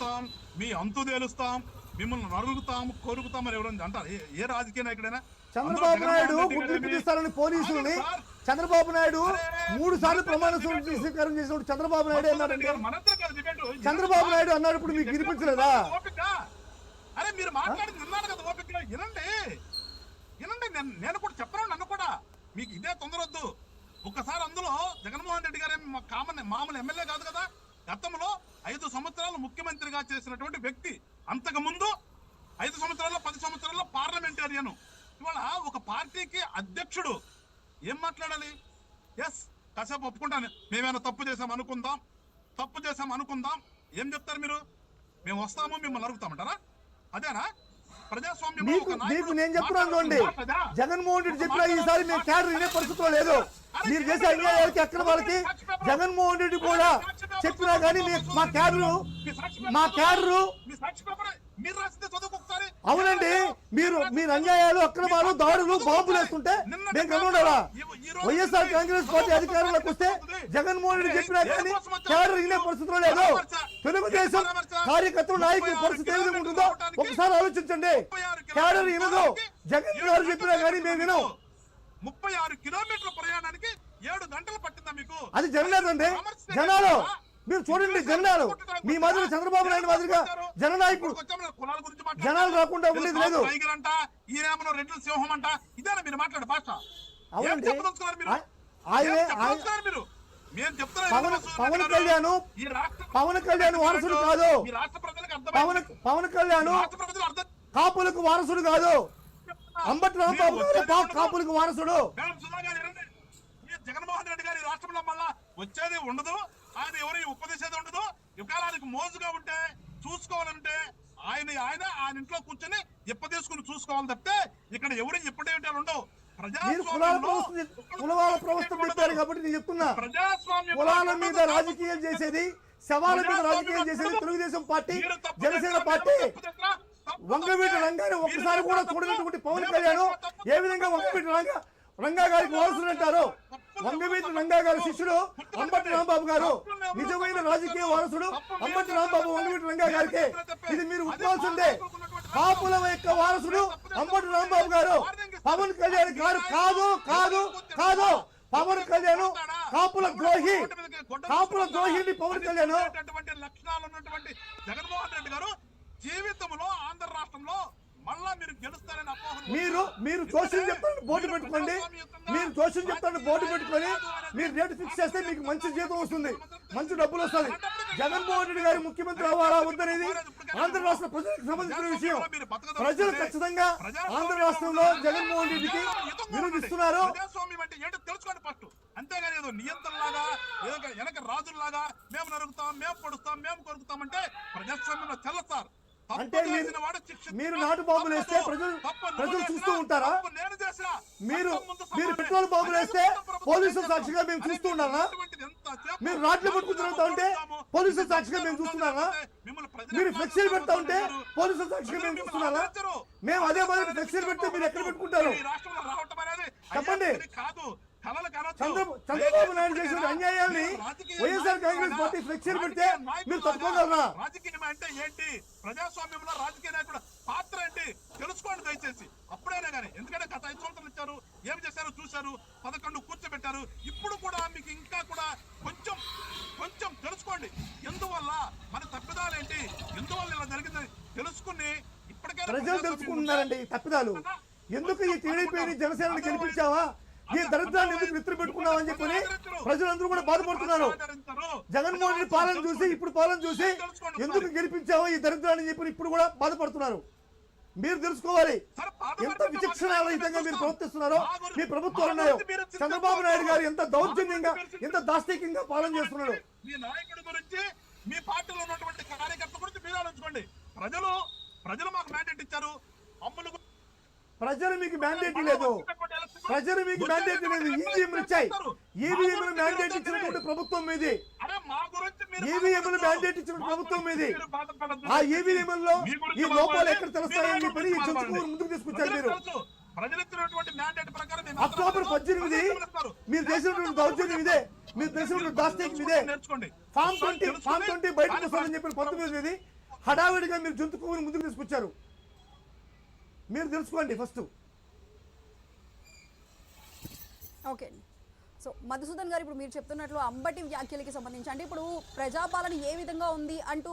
తేలుస్తాం, మీ అంతు తేలుస్తాం, మిమ్మల్ని నరుగుతాం కొరుకుతాం అని ఎవరైనా అంటారు? ఏ రాజకీయ నాయకుడైనా? చంద్రబాబు నాయుడు గుడ్లు పిటిస్తారని పోలీసుల్ని చంద్రబాబు నాయుడు 3 సార్లు ప్రమాణ స్వీకారం చేసినప్పుడు చంద్రబాబు నాయుడు అన్నాడంటే చంద్రబాబు నాయుడు అన్నాడు. ఇప్పుడు మీకు వినిపించలేదా? అరే మీరు మాట్లాడింది విన్నాను కదా, ఓపిక వినండి వినండి. నేను కూడా చెప్పను, నన్ను కూడా మీకు ఇదే తొందరొద్దు. ఒక్కసారి అందులో జగన్మోహన్ రెడ్డి గారే మామూలు ఎమ్మెల్యే కాదు కదా, గతంలో 5 సంవత్సరాలు ముఖ్యమంత్రిగా చేసినటువంటి వ్యక్తి. అంతకు ముందు 5 సంవత్సరాల్లో 10 సంవత్సరాల్లో పార్లమెంటేరియన్. ఇవాళ ఒక పార్టీకి అధ్యక్షుడు ఏం మాట్లాడాలి? ఎస్ కాసేపు ఒప్పుకుంటాను, మేమేమైనా తప్పు చేసాం అనుకుందాం. ఏం చెప్తారు మీరు? మేము వస్తాము మిమ్మల్ని నరుగుతామంటారా? అదేనా ప్రజాస్వామ్యం? మీకు నేను చెప్తున్నాను చూడండి, జగన్మోహన్ రెడ్డి చెప్పిన ఈసారి మేము క్యాడర్ వినే పరిస్థితిలో లేదు. మీరు చేసే అన్యాయాలకి ఎక్కడ వాళ్ళకి జగన్మోహన్ రెడ్డి కూడా చెప్పినా కానీ మా క్యాడరు అవునండి. మీరు అన్యాయాలు అక్రమాలు దాడులు బాంబులు వేస్తుంటే మేము కనుగొనాలా? వైఎస్ఆర్ కాంగ్రెస్ పార్టీ అధికారంలోకి వస్తే జగన్మోహన్ రెడ్డి చెప్పినా కానీ క్యాడర్ వినే పరిస్థితిలో లేదు. తెలుగుదేశం కార్యకర్తలు నాయకుల పరిస్థితి ఏ విధంగా ఉంటుందో ఒకసారి ఆలోచించండి. క్యాడర్ వినదు, జగన్ గారు చెప్పినా కానీ మేము వినం. 36 కిలోమీటర్ల ప్రయాణానికి 7 గంటలు పట్టిందా మీకు? అది జరగలేదండి. జనాలు మీరు చూడండి, జనాలు మీ మాదిరి చంద్రబాబు నాయుడు మాదిరిగా జననాయకుడు జనాలు రాకుండా ఉండేది లేదు. రెడ్డి సింహం అంట, ఇదేనా మీరు మాట్లాడే భాష? అవునండి. పవన్ కళ్యాణ్ వారసుడు కాదు. పవన్ కళ్యాణ్ కాపులకు వారసుడు కాదు. అంబటి రాంబాబు గారు కాపులకు వారసుడు. జగన్మోహన్ రెడ్డి గారి రాష్ట్రంలో మళ్ళా వచ్చేది ఉండదు, ఆయన ఎవరు ఉపదేశేది ఉండదు. యుగాలానికి మోజుగా ఉంటే చూసుకోవాలంటే ఆయన ఇంట్లో కూర్చొని తీసుకుని చూసుకోవాలి తప్పితే ఇక్కడ ఎవరు ఇప్పటి ఉండవు. కులాల మీద రాజకీయం చేసేది, శవాల మీద రాజకీయం చేసేది తెలుగుదేశం పార్టీ, జనసేన పార్టీ. వంగవీటి రంగాన్ని ఒక్కసారి కూడా చూడనటువంటి పవన్ కళ్యాణ్ ఏ విధంగా వంగవీటి రంగా గారికి వారసులు అంటారు? వంగవీటి రంగా గారి శిష్యుడు అంబటి రాంబాబు గారు నిజమైన రాజకీయ వారసుడు అంబటి రాంబాబు వంగవీటి రంగా గారికి. ఇది మీరు ఉత్పాల్సిందే. కాపుల యొక్క వారసుడు అంబటి రాంబాబు గారు. పవన్ కళ్యాణ్ గారు కాదు కాదు కాదు. పవన్ కళ్యాణ్ కాపుల ద్రోహి, కాపుల ద్రోహిని పవన్ కళ్యాణ్. లక్షణాలు ఉన్నటువంటి జగన్మోహన్ రెడ్డి గారు జీవితంలో ఆంధ్ర రాష్ట్రంలో మళ్ళా మీరు గెలుస్తారని మీరు జోషులు చెప్తాను బోర్డు పెట్టుకోండి. మీరు జోషులు చెప్తాను బోర్డు పెట్టుకొని మీరు రేటు ఫిక్స్ చేస్తే మీకు మంచి జీతం వస్తుంది, మంచి డబ్బులు వస్తుంది. జగన్మోహన్ రెడ్డి గారు ముఖ్యమంత్రి అవ్వాలా వద్దనేది ఆంధ్ర రాష్ట్ర ప్రజలకు సంబంధించిన విషయం. ప్రజలు ఖచ్చితంగా ఆంధ్ర రాష్ట్రంలో జగన్మోహన్ రెడ్డికి వినిపిస్తున్నారు. ప్రజాస్వామ్యం అంటే ఏంటో తెలుసుకోండి ఫస్ట్. అంతేగాని ఏదో నియంత్రణలాగా ఏదో వెనక రాజుల్లాగా మేము నరుగుతాం, మేము పొడుస్తాం, మేము కొరుకుతాం అంటే ప్రజాస్వామ్యంలో చెల్లస్తారు. అంటే మీరు నాటు బాంబులు వేస్తే ప్రజలు చూస్తూ ఉంటారా? మీరు పెట్రోల్ బాంబులు వేస్తే పోలీసుల సాక్షిగా మేము చూస్తూ ఉన్నారా? మీరు రాట్లు పట్టుకుని తిరుగుతా ఉంటే పోలీసుల సాక్షిగా మేము చూస్తున్నారా? మీరు ఫ్లెక్సీలు పెడతా ఉంటే పోలీసుల సాక్షిగా మేము చూస్తున్నారా? మేము అదే మాదిరి ఫ్లెక్సీలు పెడితే మీరు ఎక్కడ పెట్టుకుంటారు చెప్పండి. చంద్రబాబు నాయుడు చేసిన అన్యాయాన్ని వైఎస్ఆర్ కాంగ్రెస్ పార్టీ ఫ్లెక్సీలు పెడితే మీరు తట్టుకోగలరా? రాజకీయం అంటే ఏంటి, ప్రజాస్వామ్యంలో రాజకీయ నాయకుడు పాత్ర ఏంటి తెలుసుకోండి దయచేసి. అప్పుడైనా కానీ, ఎందుకంటే గత 5 సంవత్సరాలు ఇచ్చారు, ఏం చేశారో చూశారు, 11 కూర్చోబెట్టారు. ఇప్పుడు కూడా మీకు ఇంకా కూడా కొంచెం తెలుసుకోండి. ఎందువల్ల మన తప్పిదాలు ఏంటి, ఎందువల్ల ఇలా జరిగిందని తెలుసుకుని ఇప్పటికైనా ప్రజలు తెలుసుకుంటున్నారండి తప్పిదాలు. ఎందుకు ఈ టీడీపీని జనసేనని గెలిపించావా, ఈ దరిద్రాన్ని ఎందుకు మిత్ర పెట్టుకున్నామని చెప్పని ప్రజలందరూ కూడా బాధపడుతున్నారు. జగన్మోహన్ రెడ్డి పాలన చూసి ఇప్పుడు పాలన చూసి ఎందుకు గెలిపించావో ఈ దరిద్రాన్ని చెప్పి ఇప్పుడు కూడా బాధపడుతున్నారు. మీరు తెలుసుకోవాలి ఎంత విచక్షణారహితంగా మీరు ప్రవర్తిస్తున్నారో మీ ప్రభుత్వాలు ఉన్నాయో. చంద్రబాబు నాయుడు గారు ఎంత దౌర్జన్యంగా, ఎంత దాష్టికంగా పాలన చేస్తున్నాడు. మీ నాయకుడి గురించి, మీ పార్టీలో ఉన్నటువంటి కార్యకర్త గురించి మీరు ఆలోచించుకోండి. ప్రజలు మాకు మ్యాండేట్ ఇచ్చారు. అమ్ములు ప్రజలు మీకు మ్యాండేట్ లేదు, ప్రజలు మీకు మ్యాండేట్ లేదు. ఈవీఎంలు ఇచ్చాయి. ఈవీఎంలు మ్యాండేట్ ఇచ్చినటువంటి ప్రభుత్వం మీది. ఈవీఎంలు మ్యాండేట్ ఇచ్చిన ప్రభుత్వం మీది. ఆ ఈవీఎంలో ఈ లోపాలు ఎక్కడ తెలుస్తాయని చెప్పి ఈ చర్చకు ముందుకు తీసుకొచ్చారు మీరు. అక్టోబర్ 18 మీరు చేసినటువంటి దౌర్జన్యం ఇదే, మీరు చేసినటువంటి దాష్టికం ఇదే. ఫామ్ 20 బయటకు వస్తుందని చెప్పి 19 హడావిడిగా మీరు జంతు కొవ్వుని ముందుకు తీసుకొచ్చారు. మీరు తెలుసుకోండి ఫస్ట్. ఓకే అండి. సో మధుసూదన్ గారు, ఇప్పుడు మీరు చెప్తున్నట్లు అంబటి వ్యాఖ్యలకి సంబంధించి అంటే ఇప్పుడు ప్రజాపాలన ఏ విధంగా ఉంది అంటూ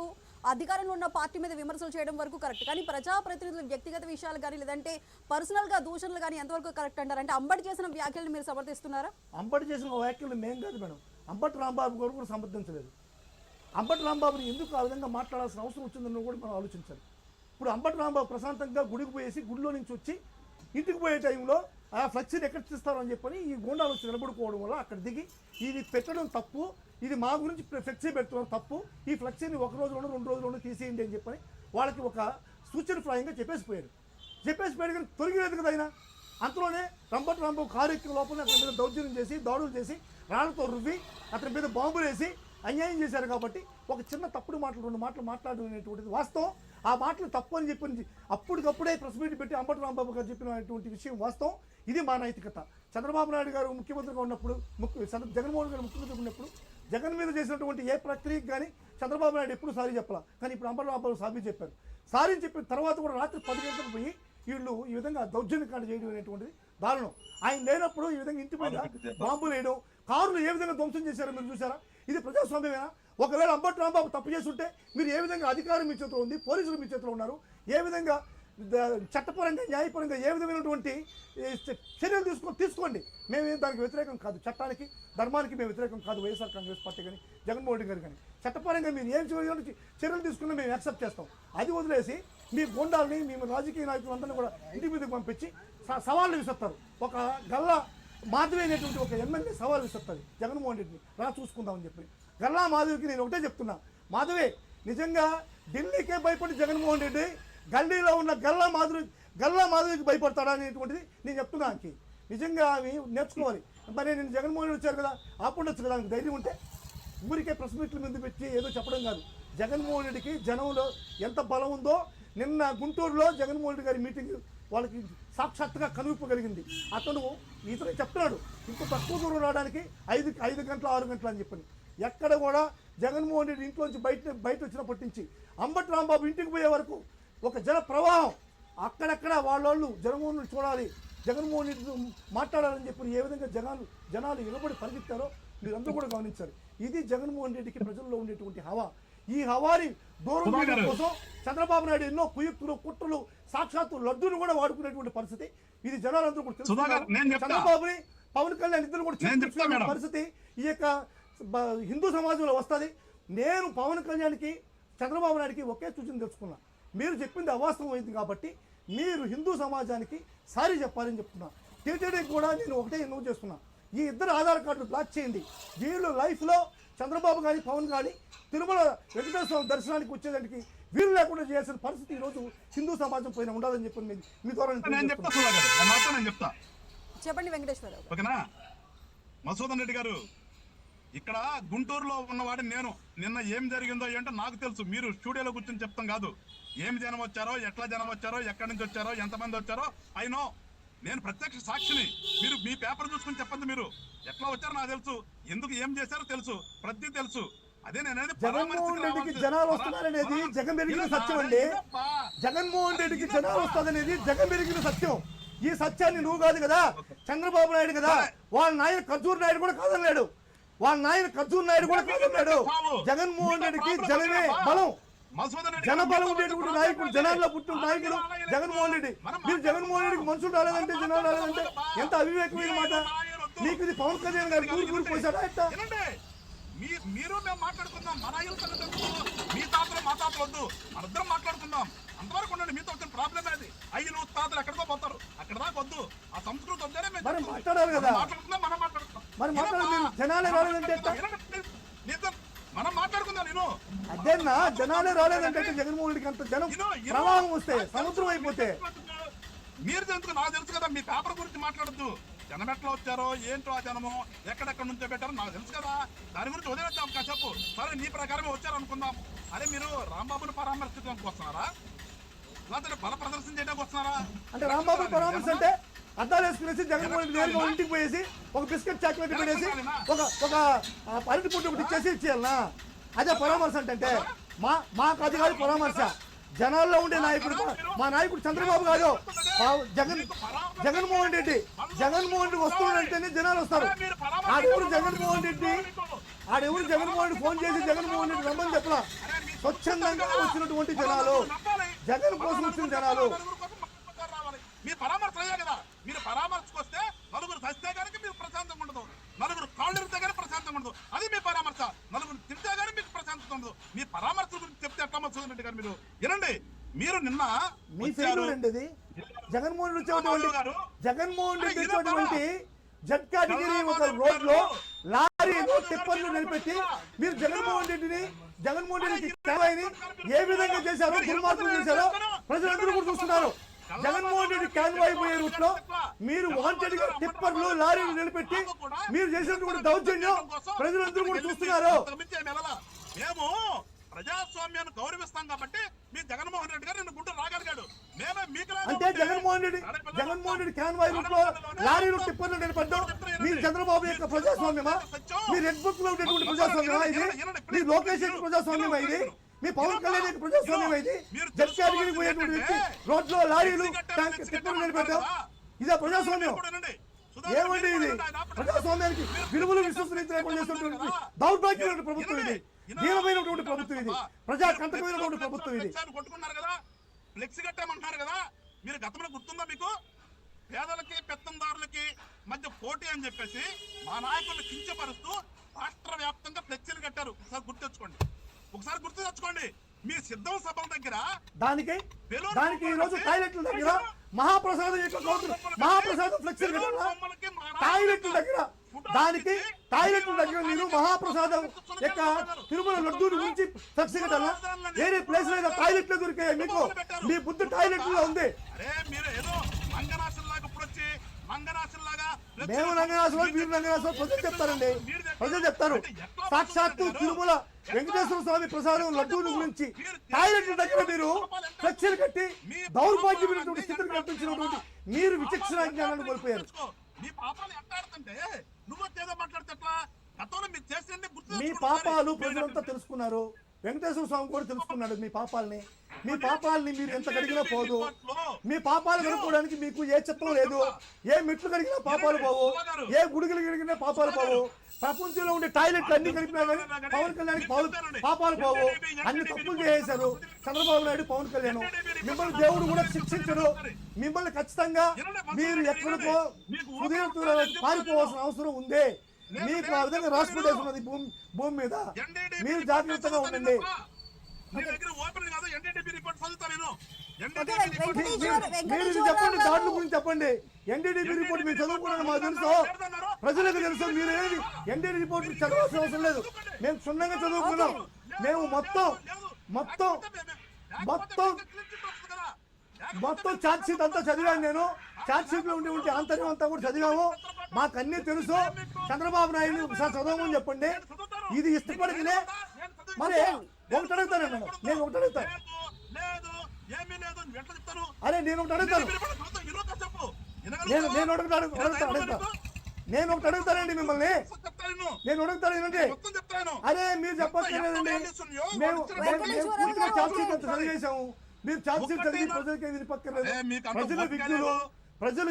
అధికారంలో ఉన్న పార్టీ మీద విమర్శలు చేయడం వరకు కరెక్ట్, కానీ ప్రజాప్రతినిధుల వ్యక్తిగత విషయాలు కానీ లేదంటే పర్సనల్గా దూషణలు కానీ ఎంతవరకు కరెక్ట్ అంటారు? అంటే అంబటి చేసిన వ్యాఖ్యలను మీరు సమర్థిస్తున్నారా? అంబటి చేసిన వ్యాఖ్యలు మేం కాదు మేడం, అంబటి రాంబాబు గారు కూడా సమర్థించలేదు. అంబటి రాంబాబుని ఎందుకు ఆ విధంగా మాట్లాడాల్సిన అవసరం వచ్చిందని కూడా మనం ఆలోచించాలి. ఇప్పుడు అంబటి రాంబాబు ప్రశాంతంగా గుడికి పోయేసి గుడిలో నుంచి వచ్చి ఇంటికి పోయే టైంలో ఆ ఫ్లెక్సీని ఎక్కడ తీస్తారని చెప్పని ఈ గోండాలు వచ్చి నిలబడుకోవడం వల్ల అక్కడ దిగి ఇది పెట్టడం తప్పు, ఇది మా గురించి ఫ్లెక్సీ పెడుతున్నాం తప్పు, ఈ ఫ్లెక్సీని ఒక రోజులోనూ 2 రోజుల్లోనూ తీసేయండి అని చెప్పని వాళ్ళకి ఒక సూచన ప్రాయంగా చెప్పేసిపోయారు కానీ తొలగిలేదు కదా ఆయన. అంతలోనే అంబటి రాంబాబు కారు ఎక్కిన లోపల అతని మీద దౌర్జన్యం చేసి దాడులు చేసి రాళ్లతో రువ్వి అతని మీద బాంబులు వేసి అన్యాయం చేశారు. కాబట్టి ఒక చిన్న తప్పుడు మాటలు 2 మాటలు మాట్లాడనేటువంటిది వాస్తవం. ఆ మాటలు తప్పు అని చెప్పి అప్పటికప్పుడే ప్రెస్ మీట్ పెట్టి అంబటి రాంబాబు గారు చెప్పినటువంటి విషయం వాస్తవం. ఇది మా నైతికత. చంద్రబాబు నాయుడు గారు ముఖ్యమంత్రిగా ఉన్నప్పుడు, జగన్మోహన్ గారు ముఖ్యమంత్రిగా ఉన్నప్పుడు జగన్ మీద చేసినటువంటి ఏ ప్రక్రియకి కానీ చంద్రబాబు నాయుడు ఎప్పుడు సారీ చెప్పాల, కానీ ఇప్పుడు అంబటి రాంబాబు సారీ చెప్పారు. సారీ చెప్పిన తర్వాత కూడా రాత్రి 10 గంటలకు పోయి వీళ్ళు ఈ విధంగా దౌర్జన్యకాండ చేయడం అనేటువంటిది దారుణం. ఆయన లేనప్పుడు ఈ విధంగా ఇంటి మీద బాంబులు వేయడం, కారులు ఏ విధంగా ధ్వంసం చేశారో మీరు చూసారా? ఇది ప్రజాస్వామ్యమేనా? ఒకవేళ అంబటి రాంబాబు తప్పు చేస్తుంటే మీరు ఏ విధంగా అధికారం మీ చేతిలో ఉంది, పోలీసులు మీ చేతిలో ఉన్నారు, ఏ విధంగా చట్టపరంగా న్యాయపరంగా ఏ విధమైనటువంటి చర్యలు తీసుకోండి. మేమేం దానికి వ్యతిరేకం కాదు, చట్టానికి ధర్మానికి మేము వ్యతిరేకం కాదు, వైఎస్ఆర్ కాంగ్రెస్ పార్టీ కానీ జగన్మోహన్ రెడ్డి గారు కానీ. చట్టపరంగా మీరు ఏం చర్యలు తీసుకున్నా మేము యాక్సెప్ట్ చేస్తాం. అది వదిలేసి మీ గోండాలని మేము రాజకీయ నాయకులందరినీ కూడా ఇంటి మీదకి పంపించి సవాళ్ళు విసురుతారు. ఒక గల్లా మాధవి అనేటువంటి ఒక ఎమ్మెల్యే సవాల్ విసురుతుంది జగన్మోహన్ రెడ్డిని, రా చూసుకుందామని చెప్పి. గల్లా మాధవికి నేను ఒకటే చెప్తున్నా, మాధవి నిజంగా ఢిల్లీకే భయపడి జగన్మోహన్ రెడ్డి గల్లీలో ఉన్న గల్లా మాధవికి భయపడతాడా అనేటువంటిది నేను చెప్తున్నానికి. నిజంగా అవి నేర్చుకోవాలి. మరి నేను జగన్మోహన్ రెడ్డి వచ్చారు కదా, ఆపుండొచ్చు కదా, ధైర్యం ఉంటే. ఊరికే ప్రెస్ మీట్ల మీద పెట్టి ఏదో చెప్పడం కాదు. జగన్మోహన్ రెడ్డికి జనంలో ఎంత బలం ఉందో నిన్న గుంటూరులో జగన్మోహన్ రెడ్డి గారి మీటింగ్ వాళ్ళకి సాక్షాత్తుగా కనువిప్పగలిగింది. అతను ఇతను చెప్తున్నాడు ఇంత తక్కువ దూరం రావడానికి 5 గంటలు 6 గంటలు అని చెప్పని. ఎక్కడ కూడా జగన్మోహన్ రెడ్డి ఇంట్లోంచి బయట వచ్చినప్పటి నుంచి అంబటి రాంబాబు ఇంటికి పోయే వరకు ఒక జన ప్రవాహం. అక్కడక్కడ వాళ్ళు జగన్మోహన్ చూడాలి, జగన్మోహన్ రెడ్డి మాట్లాడాలని చెప్పి ఏ విధంగా జనాలు నిలబడి పరిగెత్తారో మీరందరూ కూడా గమనించారు. ఇది జగన్మోహన్ రెడ్డికి ప్రజల్లో ఉండేటువంటి హవా. ఈ హవాని దూరం చేయడం కోసం చంద్రబాబు నాయుడు ఎన్నో కుయుక్తులు కుట్రలు సాక్షాత్తు లడ్డూను కూడా వాడుకునేటువంటి పరిస్థితి. ఇది జనాలందరూ కూడా తెలుసుకున్నారు. చంద్రబాబుని పవన్ కళ్యాణ్ ఇద్దరు కూడా పరిస్థితి ఈ యొక్క హిందూ సమాజంలో వస్తుంది. నేను పవన్ కళ్యాణ్కి చంద్రబాబు నాయుడికి ఒకే సూచన తెలుసుకున్నా, మీరు చెప్పింది అవాస్తవం అయింది కాబట్టి మీరు హిందూ సమాజానికి సారీ చెప్పాలని చెప్తున్నా. టీటీడీకి కూడా నేను ఒకటే ఇన్వైట్ చేస్తున్నా, ఈ ఇద్దరు ఆధార్ కార్డులు బ్లాక్ చేయండి. వీళ్ళు లైఫ్లో చంద్రబాబు కానీ పవన్ కానీ తిరుమల వెంకటేశ్వర స్వామి దర్శనానికి వచ్చేదానికి వీళ్ళు లేకుండా చేయాల్సిన పరిస్థితి ఈరోజు హిందూ సమాజం పైన ఉండాలని చెప్పి మీ ద్వారా చెప్తా. చెప్పండి వెంకటేశ్వరరావు. ఓకేనా? మధుసూదన్ రెడ్డి గారు, ఇక్కడ గుంటూరులో ఉన్నవాడిని నేను. నిన్న ఏం జరిగిందో ఏంటో నాకు తెలుసు. మీరు స్టూడియోలో కూర్చొని చెప్తాం కాదు. ఏం జనం వచ్చారో, ఎట్లా జనం వచ్చారో, ఎక్కడి నుంచి వచ్చారో, ఎంతమంది వచ్చారో అయినో నేను ప్రత్యక్ష సాక్షిని. మీరు మీ పేపర్ చూసుకుని చెప్పండి. మీరు ఎట్లా వచ్చారో నాకు తెలుసు, ఎందుకు ఏం చేశారో తెలుసు, ప్రతి తెలుసు. అదే నేనేది జగన్మోహన్ రెడ్డికి జనాలు వస్తున్నారనేది జగన్ పెరిగిన సత్యం అండి. జగన్మోహన్ రెడ్డికి జనాలు వస్తుందనేది జగన్ పెరిగిన సత్యం. ఈ సత్యాన్ని నువ్వు కాదు కదా, చంద్రబాబు నాయుడు కదా. వాళ్ళ నాయన ఖర్జూర్ నాయుడు కూడా కాదన్నాడు, జగన్మోహన్ రెడ్డికి జనమే బలం, జనబలం ఉండేటువంటి నాయకుడు, జనాల్లో పుట్టిన నాయకుడు జగన్మోహన్ రెడ్డి. మీరు జగన్మోహన్ రెడ్డికి మనుషులు రాలేదంటే, జనాలు రాలేదంటే ఎంత అవివేకమైన మాట. నీకు ఇది పవన్ కళ్యాణ్ గారు ఊరు పోసాడా? మీరు మేము మాట్లాడుకుందాం, మన మీ తాతలు మా తాతలు వద్దు, మనిద్దరం మాట్లాడుకుందాం. అంతవరకు ఉండండి. మీతో వచ్చిన ప్రాబ్లమ్ అది. అయ్యలు తాతలు ఎక్కడికో పోతారు, అక్కడ దాకా వద్దు. ఆ సంస్కృతి వద్దనే మాట్లాడాలి కదా. మాట్లాడుకుందాం, మనం మాట్లాడుకుందాం. జనాలే రాలేదంటే మనం మాట్లాడుకుందాం. నేను అదేనా జనాలే రాలేదంటే జగన్మోహన్ రెడ్డికి అంత జనం ప్రవాహం వస్తే సముద్రం అయిపోతే మీరు తెలుసు, నాకు తెలుసు కదా. మీ పేపర్ గురించి మాట్లాడద్దు. జనం ఎట్లా వచ్చారో ఏంటో, ఆ జనము ఎక్కడెక్కడ నుంచో పెట్టారో నాకు తెలుసు కదా. దాని గురించి వదిలేద్దాం కాసేపు. సరే నీ ప్రకారమే వచ్చారు అనుకుందాం. అరే మీరు రాంబాబుని పరామర్శించడానికి వస్తున్నారా, లేకపోతే బల ప్రదర్శన చేయడానికి వస్తున్నారా? అంటే రాంబాబు పరామర్శ అంటే అద్దాలు వేసుకునేసి జగన్మోహన్ రెడ్డి నేరుగా ఇంటికి పోయేసి ఒక బిస్కెట్ చాక్లెట్ పెట్టేసి ఒక అరటి పుట్టు ఒకటి ఇచ్చేసి ఇచ్చేయాలనా? అదే పరామర్శ అంటే మాకు అది కాదు పరామర్శ. జనాల్లో ఉండే నాయకుడు మా నాయకుడు చంద్రబాబు కాదు, జగన్మోహన్ రెడ్డి. జగన్మోహన్ రెడ్డి వస్తున్నాడంటేనే జనాలు వస్తారు. ఆడెవరు జగన్మోహన్ రెడ్డి ఫోన్ చేసి జగన్మోహన్ రెడ్డి రమ్మని చెప్పలా. స్వచ్ఛందంగా వచ్చినటువంటి జనాలు, జగన్ కోసం వచ్చిన జనాలు. మీరు పరామర్శ అయ్యా కదా, మీరు పరామర్శకు వస్తే నలుగురు చస్తే కనుక మీరు ప్రశాంతంగా ఉండదు, నలుగురు కాళ్ళు ఇరితే కానీ ప్రశాంతంగా ఉండదు. అది మీ పరామర్శ. నలుగురు తింటే కానీ మీకు ప్రశాంతత ఉండదు. మీ పరామర్శ గురించి చెప్తే ఎట్లా మధుసూదన్ రెడ్డి గారు మీరు వినండి. మీరు నిన్న మీ ఫెయిల్యూర్ అండి ఇది. జగన్మోహన్ రెడ్డి వచ్చేటువంటి జడ్ కేటగిరీ ఒక రోడ్ లో లారీలు టిప్పర్లు నిలబెట్టి మీరు జగన్మోహన్ రెడ్డికి కావాలని ఏ విధంగా చేశారో, దుర్మార్గం చేశారో ప్రజలందరూ కూడా చూస్తున్నారు. జగన్మోహన్ రెడ్డి కాన్వాయ్ పోయే రూట్ లో మీరు వాంటెడ్ గా టిప్పర్లు లారీలు నిలబెట్టి మీరు చేసినటువంటి దౌర్జన్యం ప్రజలందరూ కూడా చూస్తున్నారు. మేము ప్రజాస్వామ్యాన్ని గౌరవిస్తాం కాబట్టి మీ జగన్మోహన్ రెడ్డి గారు నిన్ను గుంటూరు రాగలిగాడు. అంటే జగన్మోహన్ రెడ్డి కాన్వాయ్ రూట్ లో లారీలు టిప్పర్లు నిలబడ్డం మీరు చంద్రబాబు యొక్క ప్రజాస్వామ్యమా? మీ రెడ్ బుక్ లో ఉండేటువంటి ప్రజాస్వామ్యమా ఇది? మీ లోకేష్ యొక్క ప్రజాస్వామ్యమా ఇది? మీ పవన్ కళ్యాణ్ యొక్క ప్రజాస్వామ్యమా ఇది? జడ్ కేటగిరీ పోయేటువంటి వ్యక్తి రోడ్ లో లారీలు టిప్పర్లు నిలబడ్డం ఇదే ప్రజాస్వామ్యం? ఏమండి ఇది? ప్రజాస్వామ్యానికి విలువలు విశ్వసించినటువంటి దౌర్భాగ్యమైన ప్రభుత్వం ఇది, దీనమైనటువంటి ప్రభుత్వం ఇది, ప్రజా కంటకమైనటువంటి ప్రభుత్వం ఇది. కొట్టుకున్నారు కదా, ఫ్లెక్సీ కట్టామంటున్నారు కదా, మీరు గతంలో గుర్తుందా మీకు? పేదలకి పెత్తందారులకి మధ్య పోటీ అని చెప్పేసి మా నాయకులను కించపరుస్తూ రాష్ట్ర వ్యాప్తంగా ఫ్లెక్సీలు కట్టారు. ఒకసారి గుర్తు తెచ్చుకోండి. మీ సిద్ధం సభల దగ్గర దానికి ఈ రోజు టాయిలెట్ల దగ్గర మహాప్రసాదం ఫ్లెక్సీలు కట్టారా? టాయిలెట్ల దగ్గర నేను మహాప్రసాదం యొక్క తిరుమల లడ్డూని గురించి ఫ్లెక్సీ కట్టాలా? వేరే ప్లేస్ లో టాయిలెట్లు దొరికాయి మీకు? మీ బుద్ధి టాయిలెట్లో ఉంది. మేము రంగనాథులు, మీరు రంగనాథులు ప్రజలు చెప్తారు. సాక్షాత్తు తిరుమల వెంకటేశ్వర స్వామి ప్రసాదం లడ్డూని గురించి టాయిలెట్ల దగ్గర మీరు ఫ్లెక్సీలు కట్టి దౌర్భాగ్యమైనటువంటి స్థితిని కల్పించినటువంటి మీరు విచక్షణ జ్ఞానాన్ని కోల్పోయారు. మీ పాపాలు ప్రజలంతా తెలుసుకున్నారు. వెంకటేశ్వర స్వామి కూడా తెలుసుకున్నాడు మీ పాపాలని మీరు ఎంత కడిగినా పోదు. మీ పాపాలు కడుక్కోవడానికి మీకు ఏ చిత్తం లేదు. ఏ మెట్లు కడిగినా పాపాలు పోవు, ఏ గుడికలు కడిగినా పాపాలు పోవు. ప్రపంచంలో ఉండే టాయిలెట్లు అన్ని కలిపినా కానీ పవన్ కళ్యాణ్ పాపాలు పోవు. అన్ని తప్పులు చేసేశారు చంద్రబాబు నాయుడు, పవన్ కళ్యాణ్. మిమ్మల్ని దేవుడు కూడా శిక్షించడు. మిమ్మల్ని ఖచ్చితంగా మీరు ఎక్కడికో సుదీర్ఘ పారిపోవాల్సిన అవసరం ఉంది. మీకు ఆ విధంగా రాష్ట్రపతి ఉన్నది భూమి మీద. మీరు జాగ్రత్తగా ఉండండి. మీరు చెప్పండి, దాడుల గురించి చెప్పండి. ఎన్డీడీపీ రిపోర్ట్ మీరు చదువుకున్నాను మాకు తెలుసు, ప్రజలకు తెలుసు. మీరు ఏది ఎన్డీడీ రిపోర్ట్ చదవాల్సిన అవసరం లేదు. మేము క్షుణ్ణంగా చదువుకున్నాం. మేము మొత్తం ఛార్జ్ షీట్ అంతా చదివాను. నేను ఛార్జ్ షీట్ లో ఉండే ఆంతర్యం అంతా కూడా చదివాము. మాకు అన్ని తెలుసు. చంద్రబాబు నాయుడు ఒకసారి చదవమని చెప్పండి. ఇది ఇష్టపడితేనే మరి ఒకటి అడుగుతాను. నేను ఒకటి అడుగుతాను. అరే నేను ఒకటి అడుగుతాను. నేను ఒకటి అడుగుతానండి మిమ్మల్ని. నేను అడుగుతాను ఏంటంటే, అరే మీరు చెప్పలేదండి. మేము ఛార్జ్ షీట్ అంతా చదివేశాము. మీరు ఛార్జ్ షీట్ చదివి ప్రజలకి వినిపక్కర్లేదు. ప్రజలు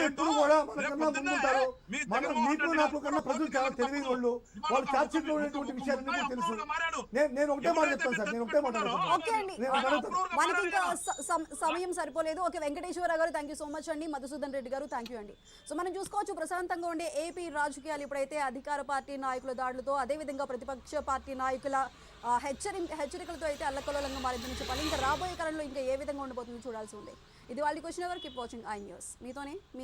ఎప్పుడు కూడా మనకన్నా ముందుంటారు. మీకు నాకు కన్నా ప్రజలు చాలా తెలివైన వాళ్ళు. వాళ్ళు ఛార్జ్ షీట్ లో ఉన్నటువంటి విషయాలన్నీ కూడా తెలుసు. నేను ఒకటే మాట చెప్తాను సార్. నేను ఒకటే మాట మనకి ఇంకా సమయం సరిపోలేదు. ఓకే, వెంకటేశ్వర గారు థ్యాంక్ యూ సో మచ్ అండి. మధుసూదన్ రెడ్డి గారు థ్యాంక్ యూ అండి. సో మనం చూసుకోవచ్చు ప్రశాంతంగా ఉండే ఏపీ రాజకీయాలు ఇప్పుడైతే అధికార పార్టీ నాయకుల దాడులతో, అదేవిధంగా ప్రతిపక్ష పార్టీ నాయకుల హెచ్చరికలతో అయితే అల్లకల్లోలంగా మారిందని చెప్పాలి. ఇంకా రాబోయే కాలంలో ఇంకా ఏ విధంగా ఉండబోతుందో చూడాల్సి ఉంది. ఇది వాళ్ళ క్వశ్చన్ ఎవరు. Keep watching I news. మీతోనే మీ